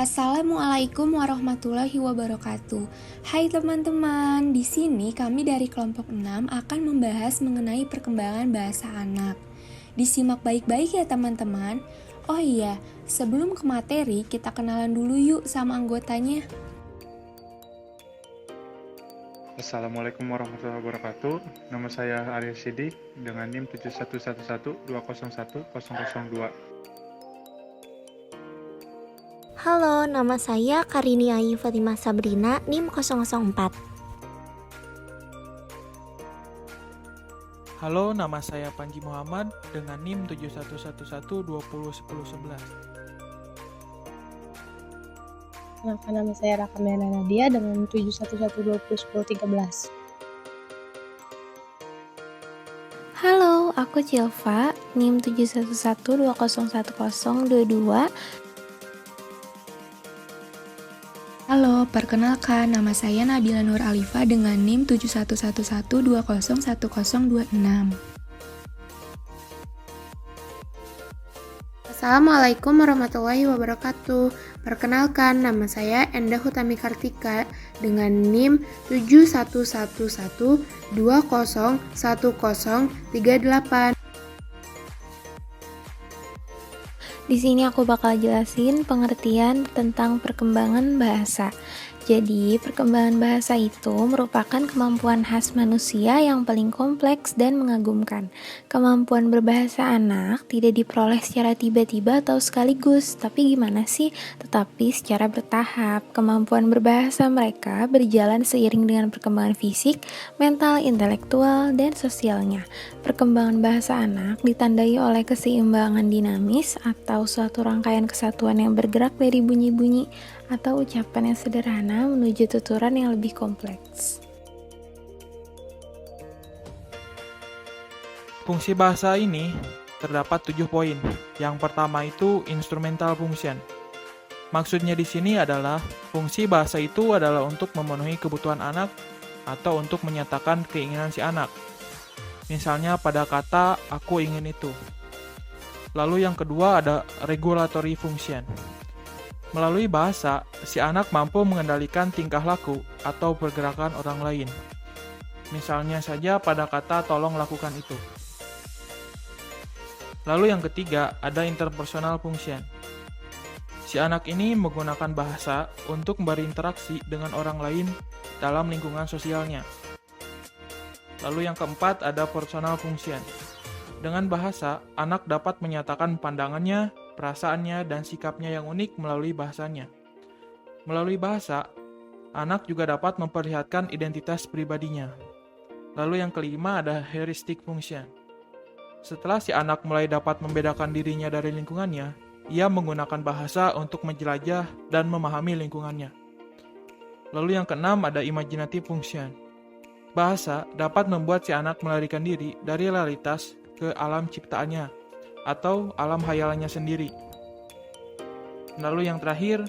Assalamualaikum warahmatullahi wabarakatuh. Hai teman-teman, di sini kami dari kelompok 6 akan membahas mengenai perkembangan bahasa anak. Disimak baik-baik ya teman-teman. Oh iya, sebelum ke materi, kita kenalan dulu yuk sama anggotanya. Assalamualaikum warahmatullahi wabarakatuh. Nama saya Arya Sidik dengan NIM 7111201002. Halo, nama saya Karini Ayu Fatimah Sabrina, NIM 004. Halo, nama saya Panji Muhammad dengan NIM 7111201011. Nama saya Rakamena Nadia dengan 7111201013. Halo, aku Cilva, NIM 7111201022. Halo, perkenalkan nama saya Nabila Nur Alifa dengan NIM 7111201026. Assalamualaikum warahmatullahi wabarakatuh. Perkenalkan, nama saya Endah Hutami Kartika dengan NIM 7111201038. Di sini aku bakal jelasin pengertian tentang perkembangan bahasa. Jadi, perkembangan bahasa itu merupakan kemampuan khas manusia yang paling kompleks dan mengagumkan. Kemampuan berbahasa anak tidak diperoleh secara tiba-tiba atau sekaligus, tapi gimana sih? Tetapi secara bertahap. Kemampuan berbahasa mereka berjalan seiring dengan perkembangan fisik, mental, intelektual, dan sosialnya. Perkembangan bahasa anak ditandai oleh keseimbangan dinamis atau suatu rangkaian kesatuan yang bergerak dari bunyi-bunyi atau ucapan yang sederhana menuju tuturan yang lebih kompleks. Fungsi bahasa ini terdapat 7 poin. Yang pertama itu instrumental function. Maksudnya di sini adalah fungsi bahasa itu adalah untuk memenuhi kebutuhan anak atau untuk menyatakan keinginan si anak. Misalnya pada kata aku ingin itu. Lalu yang kedua ada regulatory function. Melalui bahasa, si anak mampu mengendalikan tingkah laku atau pergerakan orang lain. Misalnya saja pada kata tolong lakukan itu. Lalu yang ketiga ada interpersonal function. Si anak ini menggunakan bahasa untuk berinteraksi dengan orang lain dalam lingkungan sosialnya. Lalu yang keempat ada personal function. Dengan bahasa, anak dapat menyatakan pandangannya, perasaannya, dan sikapnya yang unik melalui bahasanya. Melalui bahasa, anak juga dapat memperlihatkan identitas pribadinya. Lalu yang kelima ada heuristic function. Setelah si anak mulai dapat membedakan dirinya dari lingkungannya, ia menggunakan bahasa untuk menjelajah dan memahami lingkungannya. Lalu yang keenam ada imaginative function. Bahasa dapat membuat si anak melarikan diri dari realitas ke alam ciptaannya atau alam hayalannya sendiri. Lalu yang terakhir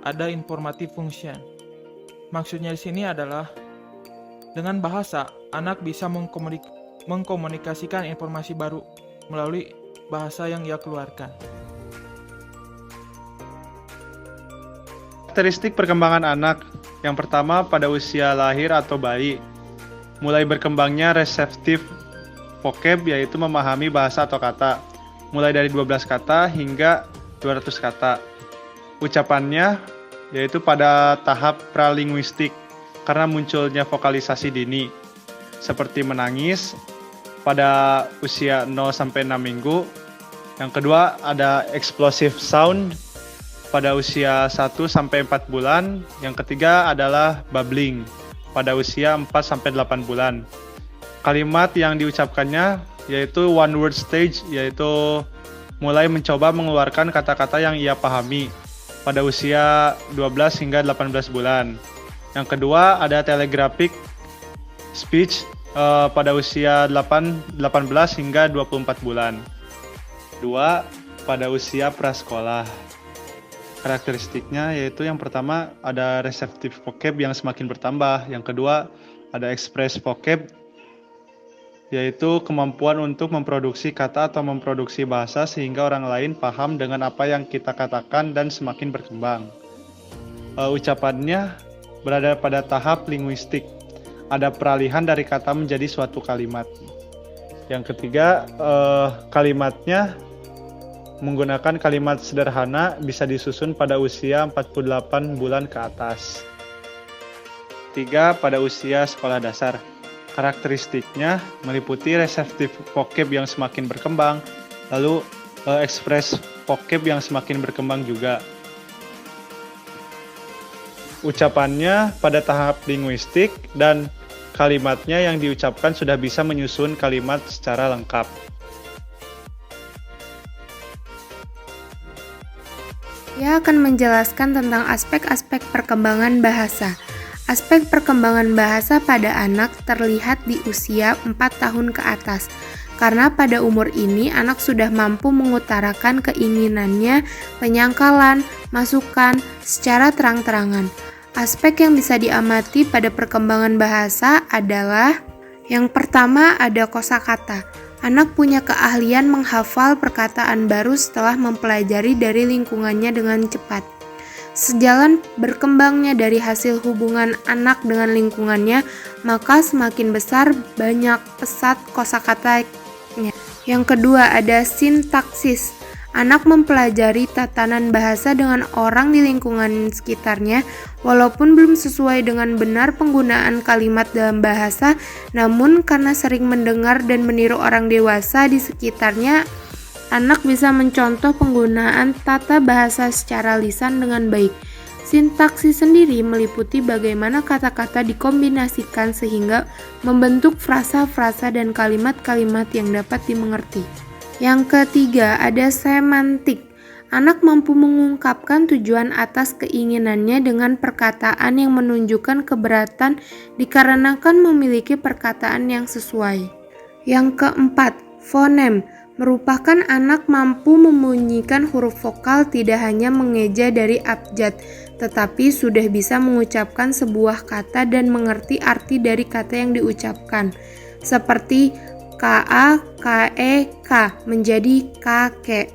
ada informative function. Maksudnya di sini adalah dengan bahasa anak bisa mengkomunikasikan informasi baru melalui bahasa yang ia keluarkan. Karakteristik perkembangan anak. Yang pertama pada usia lahir atau bayi, mulai berkembangnya reseptif vocab, yaitu memahami bahasa atau kata, mulai dari 12 kata hingga 200 kata. Ucapannya yaitu pada tahap pralinguistik karena munculnya vokalisasi dini, seperti menangis pada usia 0-6 minggu. Yang kedua ada explosive sound pada usia 1-4 bulan. Yang ketiga adalah babbling pada usia 4-8 bulan. Kalimat yang diucapkannya yaitu one word stage, yaitu mulai mencoba mengeluarkan kata-kata yang ia pahami pada usia 12 hingga 18 bulan. Yang kedua ada telegraphic speech pada usia 18 hingga 24 bulan. Kedua pada usia prasekolah. Karakteristiknya yaitu yang pertama ada receptive vocab yang semakin bertambah. Yang kedua ada express vocab yaitu kemampuan untuk memproduksi kata atau memproduksi bahasa sehingga orang lain paham dengan apa yang kita katakan dan semakin berkembang. Ucapannya berada pada tahap linguistik. Ada peralihan dari kata menjadi suatu kalimat. Yang ketiga, kalimatnya menggunakan kalimat sederhana bisa disusun pada usia 48 bulan ke atas. 3. Pada usia sekolah dasar. Karakteristiknya meliputi reseptif vocab yang semakin berkembang, lalu ekspres vocab yang semakin berkembang juga. Ucapannya pada tahap linguistik dan kalimatnya yang diucapkan sudah bisa menyusun kalimat secara lengkap. Ia akan menjelaskan tentang aspek-aspek perkembangan bahasa. Aspek perkembangan bahasa pada anak terlihat di usia 4 tahun ke atas, karena pada umur ini anak sudah mampu mengutarakan keinginannya, penyangkalan, masukan secara terang-terangan. Aspek yang bisa diamati pada perkembangan bahasa adalah yang pertama ada kosakata. Anak punya keahlian menghafal perkataan baru setelah mempelajari dari lingkungannya dengan cepat. Sejalan berkembangnya dari hasil hubungan anak dengan lingkungannya, maka semakin besar banyak pesat kosakatanya. Yang kedua ada sintaksis. Anak mempelajari tatanan bahasa dengan orang di lingkungan sekitarnya, walaupun belum sesuai dengan benar penggunaan kalimat dalam bahasa, namun karena sering mendengar dan meniru orang dewasa di sekitarnya, anak bisa mencontoh penggunaan tata bahasa secara lisan dengan baik. Sintaksis sendiri meliputi bagaimana kata-kata dikombinasikan sehingga membentuk frasa-frasa dan kalimat-kalimat yang dapat dimengerti. Yang ketiga ada semantik. Anak mampu mengungkapkan tujuan atas keinginannya dengan perkataan yang menunjukkan keberatan dikarenakan memiliki perkataan yang sesuai. Yang keempat, fonem. Merupakan anak mampu membunyikan huruf vokal tidak hanya mengeja dari abjad, tetapi sudah bisa mengucapkan sebuah kata dan mengerti arti dari kata yang diucapkan. Seperti ka, ke, ka menjadi kakek.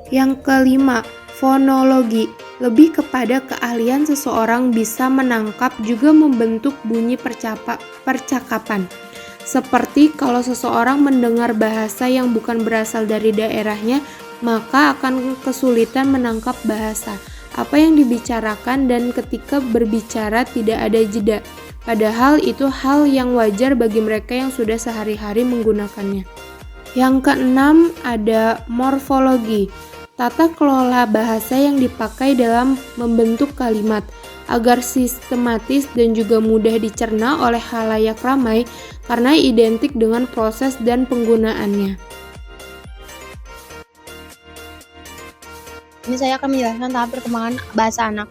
Yang kelima, fonologi. Lebih kepada keahlian seseorang bisa menangkap juga membentuk bunyi percakapan. Seperti kalau seseorang mendengar bahasa yang bukan berasal dari daerahnya, maka akan kesulitan menangkap bahasa apa yang dibicarakan dan ketika berbicara tidak ada jeda. Padahal itu hal yang wajar bagi mereka yang sudah sehari-hari menggunakannya. Yang keenam ada morfologi. Tata kelola bahasa yang dipakai dalam membentuk kalimat agar sistematis dan juga mudah dicerna oleh khalayak ramai karena identik dengan proses dan penggunaannya. Ini saya akan menjelaskan tahap perkembangan bahasa anak.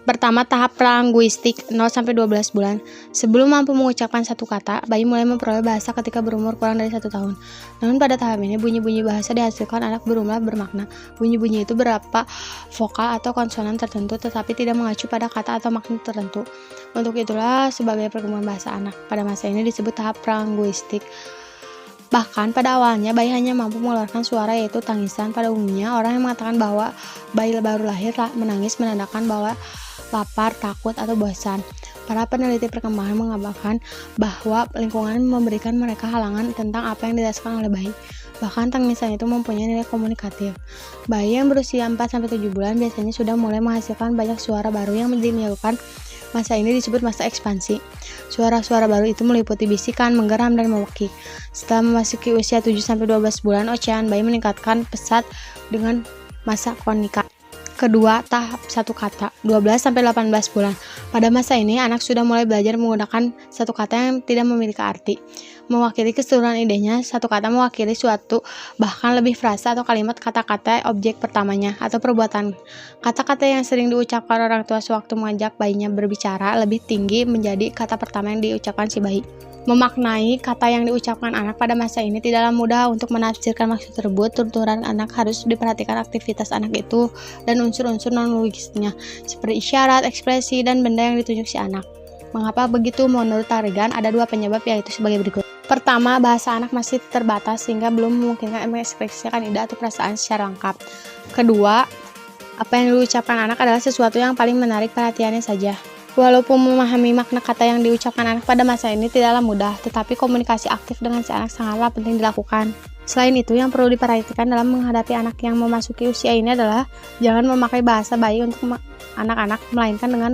Pertama, tahap pralinguistik 0-12 bulan. Sebelum mampu mengucapkan satu kata, bayi mulai memperoleh bahasa ketika berumur kurang dari 1 tahun. Namun pada tahap ini, bunyi-bunyi bahasa dihasilkan anak berumlah bermakna. Bunyi-bunyi itu berupa vokal atau konsonan tertentu, tetapi tidak mengacu pada kata atau makna tertentu. Untuk itulah, sebagai perkembangan bahasa anak, pada masa ini disebut tahap pralinguistik. Bahkan pada awalnya bayi hanya mampu mengeluarkan suara yaitu tangisan. Pada umumnya orang yang mengatakan bahwa bayi baru lahir menangis menandakan bahwa lapar, takut, atau bosan. Para peneliti perkembangan mengabarkan bahwa lingkungan memberikan mereka halangan tentang apa yang dirasakan oleh bayi. Bahkan tangisan itu mempunyai nilai komunikatif. Bayi yang berusia 4-7 bulan biasanya sudah mulai menghasilkan banyak suara baru yang menimbulkan. Masa ini disebut masa ekspansi. Suara-suara baru itu meliputi bisikan, menggeram, dan memekik. Setelah memasuki usia 7-12 bulan, ocehan bayi meningkatkan pesat dengan masa konika. Kedua, tahap satu kata, 12-18 bulan. Pada masa ini, anak sudah mulai belajar menggunakan satu kata yang tidak memiliki arti. Mewakili keseluruhan idenya, satu kata mewakili suatu, bahkan lebih frasa atau kalimat kata-kata objek pertamanya atau perbuatan. Kata-kata yang sering diucapkan orang tua sewaktu mengajak bayinya berbicara lebih tinggi menjadi kata pertama yang diucapkan si bayi. Memaknai kata yang diucapkan anak pada masa ini tidaklah mudah untuk menafsirkan maksud tersebut. Tuturan anak harus diperhatikan aktivitas anak itu dan unsur-unsur non-logisnya, seperti isyarat, ekspresi, dan benda yang ditunjuk si anak. Mengapa begitu? Menurut Targan, ada 2 penyebab yaitu sebagai berikut. Pertama, bahasa anak masih terbatas sehingga belum memungkinkan mengekspresikan ide atau perasaan secara lengkap. Kedua, apa yang diucapkan anak adalah sesuatu yang paling menarik perhatiannya saja. Walaupun memahami makna kata yang diucapkan anak pada masa ini tidaklah mudah, tetapi komunikasi aktif dengan si anak sangatlah penting dilakukan. Selain itu, yang perlu diperhatikan dalam menghadapi anak yang memasuki usia ini adalah jangan memakai bahasa bayi untuk anak-anak, melainkan dengan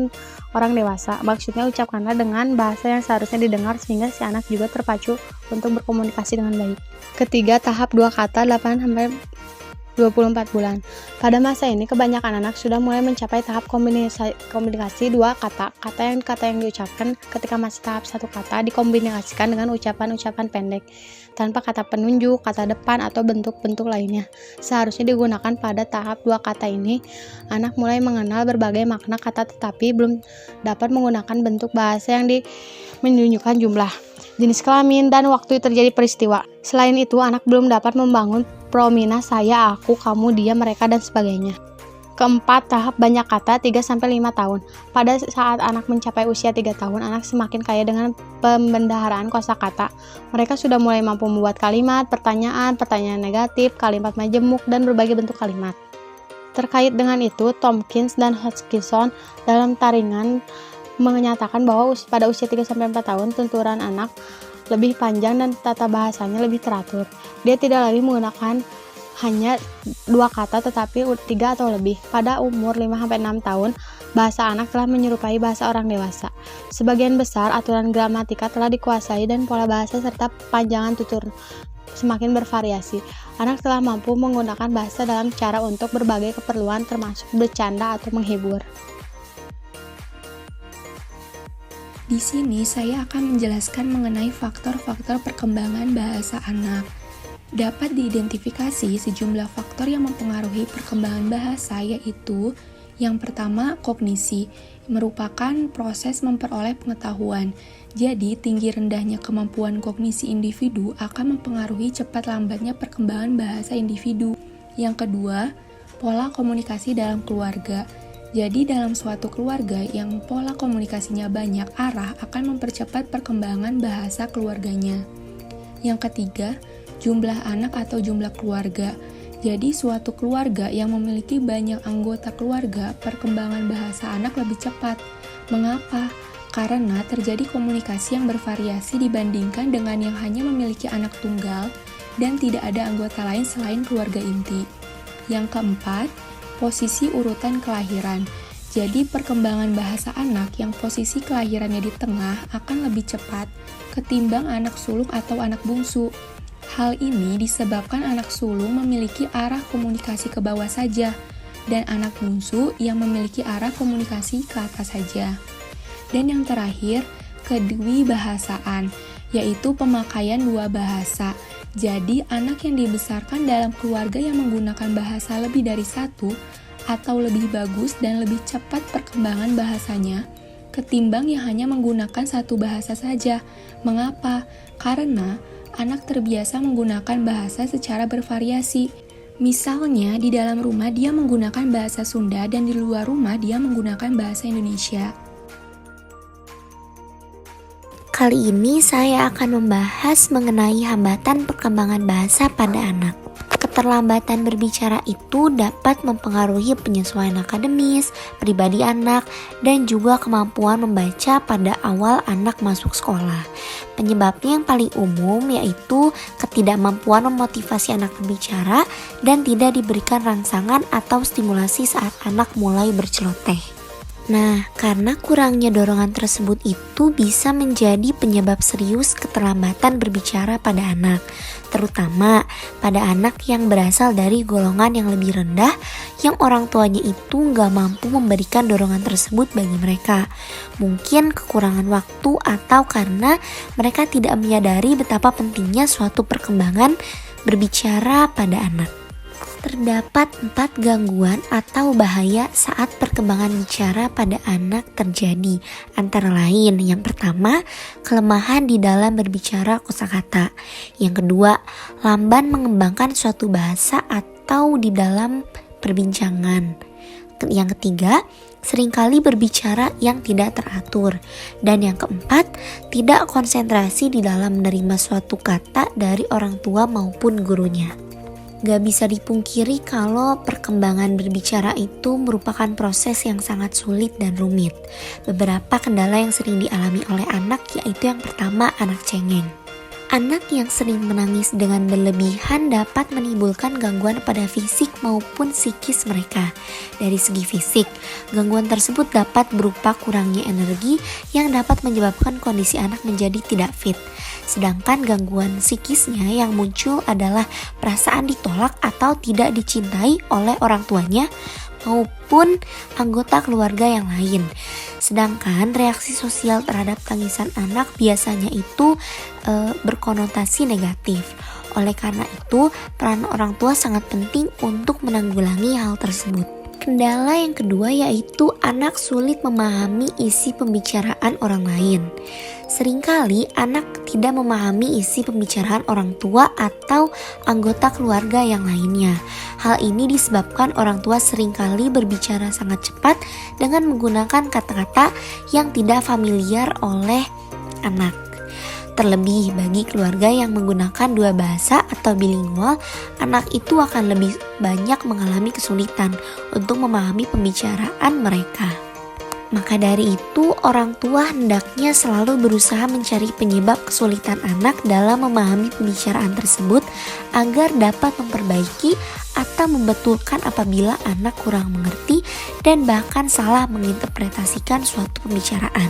orang dewasa. Maksudnya ucapkanlah dengan bahasa yang seharusnya didengar sehingga si anak juga terpacu untuk berkomunikasi dengan baik. Ketiga, tahap 2 kata 8-24 bulan. Pada masa ini kebanyakan anak sudah mulai mencapai tahap komunikasi 2 kata. Kata yang diucapkan ketika masih tahap 1 kata dikombinasikan dengan ucapan-ucapan pendek tanpa kata penunjuk, kata depan atau bentuk-bentuk lainnya. Seharusnya digunakan pada tahap 2 kata ini. Anak mulai mengenal berbagai makna kata tetapi belum dapat menggunakan bentuk bahasa yang menunjukkan jumlah, jenis kelamin, dan waktu terjadi peristiwa. Selain itu, anak belum dapat membangun promina saya, aku, kamu, dia, mereka, dan sebagainya. Keempat, tahap banyak kata 3-5 tahun. Pada saat anak mencapai usia 3 tahun, anak semakin kaya dengan pembendaharaan kosakata. Mereka sudah mulai mampu membuat kalimat, pertanyaan negatif, kalimat majemuk, dan berbagai bentuk kalimat. Terkait dengan itu, Tompkins dan Hodgkinson dalam taringan menyatakan bahwa pada usia 3-4 tahun, tuturan anak lebih panjang dan tata bahasanya lebih teratur. Dia tidak lagi menggunakan hanya 2 kata tetapi 3 atau lebih. Pada umur 5-6 tahun, bahasa anak telah menyerupai bahasa orang dewasa. Sebagian besar aturan gramatika telah dikuasai dan pola bahasa serta panjangan tutur semakin bervariasi. Anak telah mampu menggunakan bahasa dalam cara untuk berbagai keperluan termasuk bercanda atau menghibur. Di sini saya akan menjelaskan mengenai faktor-faktor perkembangan bahasa anak. Dapat diidentifikasi sejumlah faktor yang mempengaruhi perkembangan bahasa, yaitu yang pertama, kognisi, merupakan proses memperoleh pengetahuan. Jadi, tinggi rendahnya kemampuan kognisi individu akan mempengaruhi cepat lambatnya perkembangan bahasa individu. Yang kedua, pola komunikasi dalam keluarga. Jadi dalam suatu keluarga yang pola komunikasinya banyak arah akan mempercepat perkembangan bahasa keluarganya. Yang ketiga, jumlah anak atau jumlah keluarga. Jadi suatu keluarga yang memiliki banyak anggota keluarga, perkembangan bahasa anak lebih cepat. Mengapa? Karena terjadi komunikasi yang bervariasi dibandingkan dengan yang hanya memiliki anak tunggal dan tidak ada anggota lain selain keluarga inti. Yang keempat, posisi urutan kelahiran. Jadi perkembangan bahasa anak yang posisi kelahirannya di tengah akan lebih cepat ketimbang anak sulung atau anak bungsu. Hal ini disebabkan anak sulung memiliki arah komunikasi ke bawah saja dan anak bungsu yang memiliki arah komunikasi ke atas saja. Dan yang terakhir, kedwibahasaan, yaitu pemakaian 2 bahasa. Jadi, anak yang dibesarkan dalam keluarga yang menggunakan bahasa lebih dari 1 atau lebih bagus dan lebih cepat perkembangan bahasanya ketimbang yang hanya menggunakan 1 bahasa saja. Mengapa? Karena anak terbiasa menggunakan bahasa secara bervariasi. Misalnya, di dalam rumah dia menggunakan bahasa Sunda dan di luar rumah dia menggunakan bahasa Indonesia. Kali ini saya akan membahas mengenai hambatan perkembangan bahasa pada anak. Keterlambatan berbicara itu dapat mempengaruhi penyesuaian akademis, pribadi anak, dan juga kemampuan membaca pada awal anak masuk sekolah. Penyebabnya yang paling umum yaitu ketidakmampuan memotivasi anak berbicara dan tidak diberikan rangsangan atau stimulasi saat anak mulai berceloteh. Nah, karena kurangnya dorongan tersebut itu bisa menjadi penyebab serius keterlambatan berbicara pada anak, terutama pada anak yang berasal dari golongan yang lebih rendah, yang orang tuanya itu nggak mampu memberikan dorongan tersebut bagi mereka. Mungkin kekurangan waktu atau karena mereka tidak menyadari betapa pentingnya suatu perkembangan berbicara pada anak. Terdapat 4 gangguan atau bahaya saat perkembangan bicara pada anak terjadi. Antara lain, yang pertama, kelemahan di dalam berbicara kosakata. Yang kedua, lamban mengembangkan suatu bahasa atau di dalam perbincangan. Yang ketiga, seringkali berbicara yang tidak teratur. Dan yang keempat, tidak konsentrasi di dalam menerima suatu kata dari orang tua maupun gurunya. Gak bisa dipungkiri kalau perkembangan berbicara itu merupakan proses yang sangat sulit dan rumit. Beberapa kendala yang sering dialami oleh anak yaitu yang pertama, anak cengeng. Anak yang sering menangis dengan berlebihan dapat menimbulkan gangguan pada fisik maupun psikis mereka. Dari segi fisik, gangguan tersebut dapat berupa kurangnya energi yang dapat menyebabkan kondisi anak menjadi tidak fit. Sedangkan gangguan psikisnya yang muncul adalah perasaan ditolak atau tidak dicintai oleh orang tuanya maupun anggota keluarga yang lain. Sedangkan reaksi sosial terhadap tangisan anak biasanya itu berkonotasi negatif. Oleh karena itu, peran orang tua sangat penting untuk menanggulangi hal tersebut. Kendala yang kedua yaitu anak sulit memahami isi pembicaraan orang lain. Seringkali anak tidak memahami isi pembicaraan orang tua atau anggota keluarga yang lainnya. Hal ini disebabkan orang tua seringkali berbicara sangat cepat dengan menggunakan kata-kata yang tidak familiar oleh anak. Terlebih bagi keluarga yang menggunakan dua bahasa atau bilingual, anak itu akan lebih banyak mengalami kesulitan untuk memahami pembicaraan mereka. Maka dari itu, orang tua hendaknya selalu berusaha mencari penyebab kesulitan anak dalam memahami pembicaraan tersebut agar dapat memperbaiki atau membetulkan apabila anak kurang mengerti dan bahkan salah menginterpretasikan suatu pembicaraan.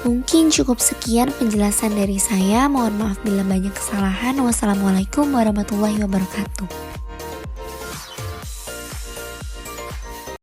Mungkin cukup sekian penjelasan dari saya. Mohon maaf bila banyak kesalahan. Wassalamualaikum warahmatullahi wabarakatuh.